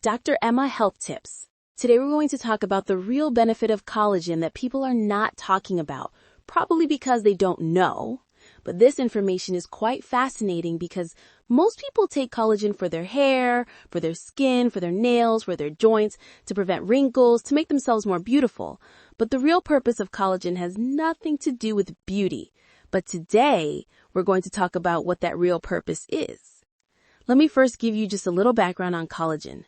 Dr. Emma Health Tips. Today we're going to talk about the real benefit of collagen that people are not talking about, probably because they don't know. But this information is quite fascinating because most people take collagen for their hair, for their skin, for their nails, for their joints, to prevent wrinkles, to make themselves more beautiful. But the real purpose of collagen has nothing to do with beauty. But today, we're going to talk about what that real purpose is. Let me first give you just a little background on collagen.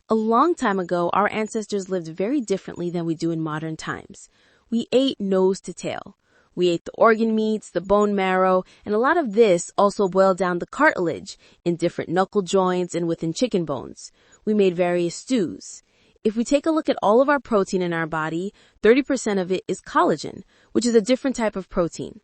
A long time ago, our ancestors lived very differently than we do in modern times. We ate nose to tail. We ate the organ meats, the bone marrow, and a lot of this also boiled down the cartilage in different knuckle joints and within chicken bones. We made various stews. If we take a look at all of our protein in our body, 30% of it is collagen, which is a different type of protein.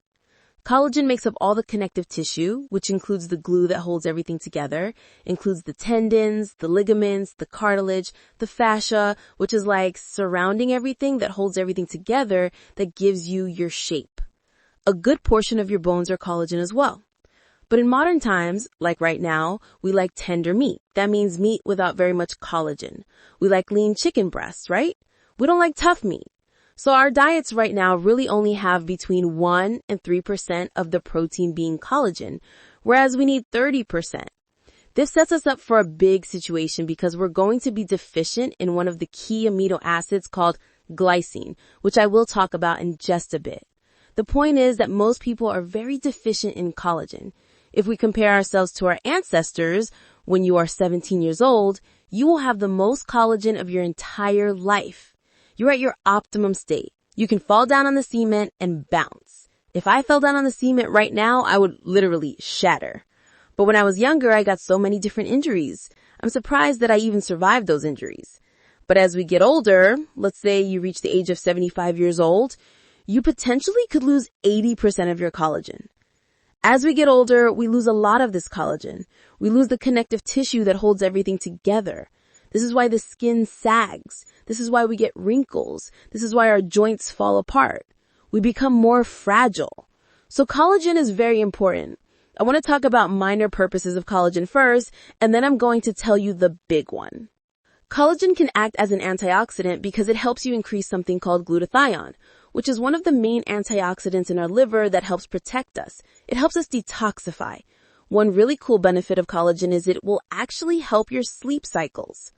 Collagen makes up all the connective tissue, which includes the glue that holds everything together, includes the tendons, the ligaments, the cartilage, the fascia, which is like surrounding everything that holds everything together that gives you your shape. A good portion of your bones are collagen as well. But in modern times, like right now, we like tender meat. That means meat without very much collagen. We like lean chicken breasts, right? We don't like tough meat. So our diets right now really only have between 1 and 3% of the protein being collagen, whereas we need 30%. This sets us up for a big situation because we're going to be deficient in one of the key amino acids called glycine, which I will talk about in just a bit. The point is that most people are very deficient in collagen. If we compare ourselves to our ancestors, when you are 17 years old, you will have the most collagen of your entire life. You're at your optimum state. You can fall down on the cement and bounce. If I fell down on the cement right now, I would literally shatter. But when I was younger, I got so many different injuries. I'm surprised that I even survived those injuries. But as we get older, let's say you reach the age of 75 years old, you potentially could lose 80% of your collagen. As we get older, we lose a lot of this collagen. We lose the connective tissue that holds everything together. This is why the skin sags. This is why we get wrinkles. This is why our joints fall apart. We become more fragile. So collagen is very important. I want to talk about minor purposes of collagen first, and then I'm going to tell you the big one. Collagen can act as an antioxidant because it helps you increase something called glutathione, which is one of the main antioxidants in our liver that helps protect us. It helps us detoxify. One really cool benefit of collagen is it will actually help your sleep cycles.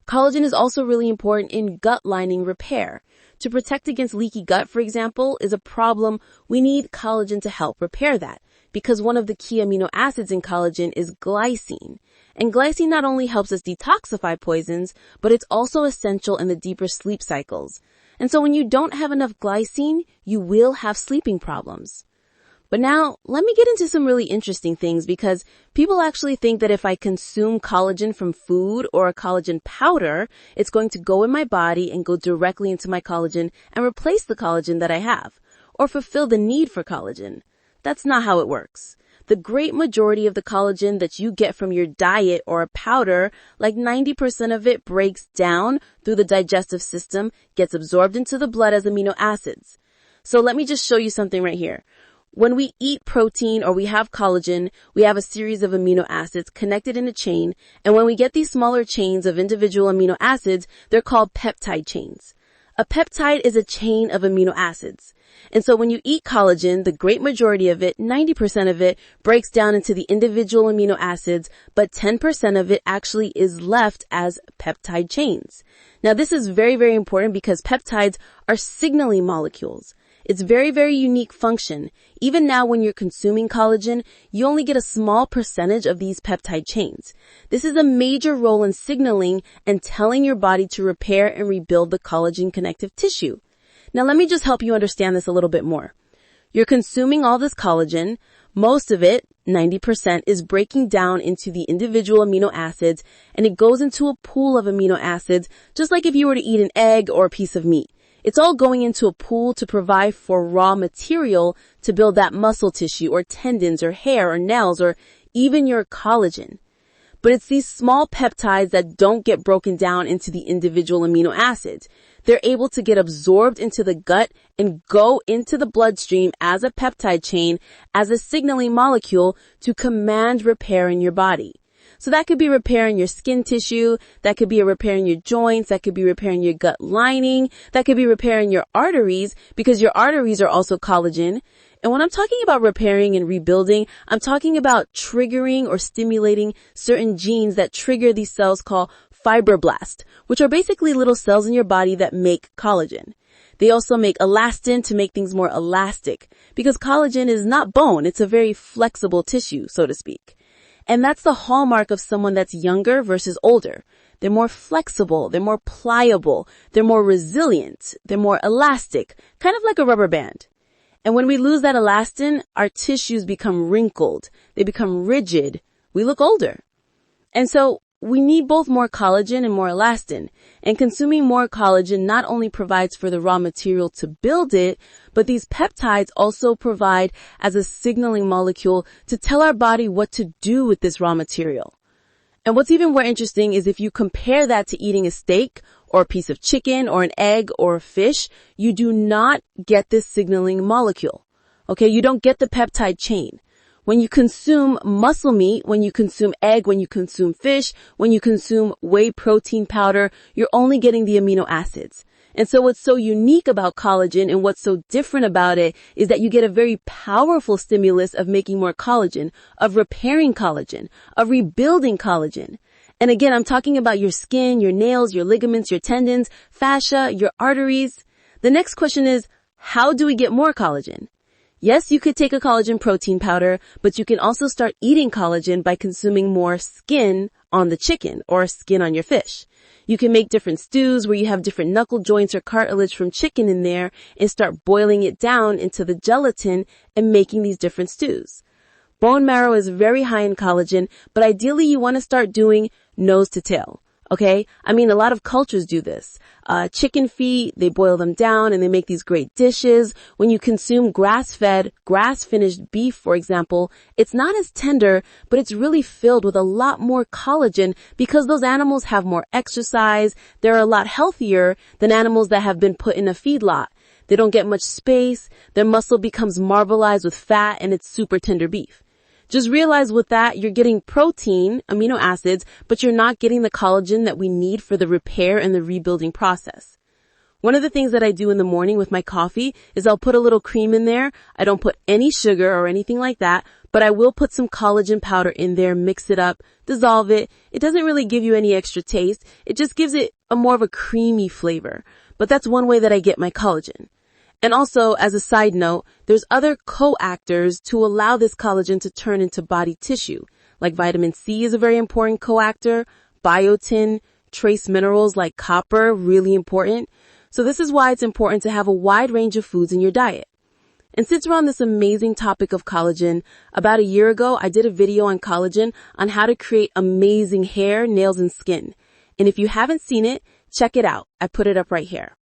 Collagen is also really important in gut lining repair. To protect against leaky gut, for example, is a problem. We need collagen to help repair that because one of the key amino acids in collagen is glycine. And glycine not only helps us detoxify poisons, but it's also essential in the deeper sleep cycles. And so when you don't have enough glycine, you will have sleeping problems. But now, let me get into some really interesting things because people actually think that if I consume collagen from food or a collagen powder, it's going to go in my body and go directly into my collagen and replace the collagen that I have, or fulfill the need for collagen. That's not how it works. The great majority of the collagen that you get from your diet or a powder, like 90% of it breaks down through the digestive system, gets absorbed into the blood as amino acids. So let me just show you something right here. When we eat protein or we have collagen, we have a series of amino acids connected in a chain, and when we get these smaller chains of individual amino acids, they're called peptide chains. A peptide is a chain of amino acids. And so when you eat collagen, the great majority of it, 90% of it, breaks down into the individual amino acids, but 10% of it actually is left as peptide chains. Now this is very, very important because peptides are signaling molecules. It's very, very unique function. Even now when you're consuming collagen, you only get a small percentage of these peptide chains. This is a major role in signaling and telling your body to repair and rebuild the collagen connective tissue. Now let me just help you understand this a little bit more. You're consuming all this collagen. Most of it, 90%, is breaking down into the individual amino acids, and it goes into a pool of amino acids, just like if you were to eat an egg or a piece of meat. It's all going into a pool to provide for raw material to build that muscle tissue or tendons or hair or nails or even your collagen. But it's these small peptides that don't get broken down into the individual amino acids. They're able to get absorbed into the gut and go into the bloodstream as a peptide chain, as a signaling molecule to command repair in your body. So that could be repairing your skin tissue, that could be repairing your joints, that could be repairing your gut lining, that could be repairing your arteries, because your arteries are also collagen. And when I'm talking about repairing and rebuilding, I'm talking about triggering or stimulating certain genes that trigger these cells called fibroblasts, which are basically little cells in your body that make collagen. They also make elastin to make things more elastic, because collagen is not bone, it's a very flexible tissue, so to speak. And that's the hallmark of someone that's younger versus older. They're more flexible, they're more pliable, they're more resilient, they're more elastic, kind of like a rubber band. And when we lose that elastin, our tissues become wrinkled, they become rigid, we look older. And so we need both more collagen and more elastin. And consuming more collagen not only provides for the raw material to build it, but these peptides also provide as a signaling molecule to tell our body what to do with this raw material. And what's even more interesting is if you compare that to eating a steak or a piece of chicken or an egg or a fish, you do not get this signaling molecule. Okay, you don't get the peptide chain. When you consume muscle meat, when you consume egg, when you consume fish, when you consume whey protein powder, you're only getting the amino acids. And so what's so unique about collagen and what's so different about it is that you get a very powerful stimulus of making more collagen, of repairing collagen, of rebuilding collagen. And again, I'm talking about your skin, your nails, your ligaments, your tendons, fascia, your arteries. The next question is, how do we get more collagen? Yes, you could take a collagen protein powder, but you can also start eating collagen by consuming more skin on the chicken or skin on your fish. You can make different stews where you have different knuckle joints or cartilage from chicken in there and start boiling it down into the gelatin and making these different stews. Bone marrow is very high in collagen, but ideally you want to start doing nose to tail. Okay? I mean, a lot of cultures do this. Chicken feet, they boil them down and they make these great dishes. When you consume grass-fed, grass-finished beef, for example, it's not as tender, but it's really filled with a lot more collagen because those animals have more exercise. They're a lot healthier than animals that have been put in a feedlot. They don't get much space. Their muscle becomes marbleized with fat and it's super tender beef. Just realize with that, you're getting protein, amino acids, but you're not getting the collagen that we need for the repair and the rebuilding process. One of the things that I do in the morning with my coffee is I'll put a little cream in there. I don't put any sugar or anything like that, but I will put some collagen powder in there, mix it up, dissolve it. It doesn't really give you any extra taste. It just gives it a more of a creamy flavor. But that's one way that I get my collagen. And also, as a side note, there's other coactors to allow this collagen to turn into body tissue. Like vitamin C is a very important coactor, biotin, trace minerals like copper, really important. So this is why it's important to have a wide range of foods in your diet. And since we're on this amazing topic of collagen, about a year ago, I did a video on collagen on how to create amazing hair, nails, and skin. And if you haven't seen it, check it out. I put it up right here.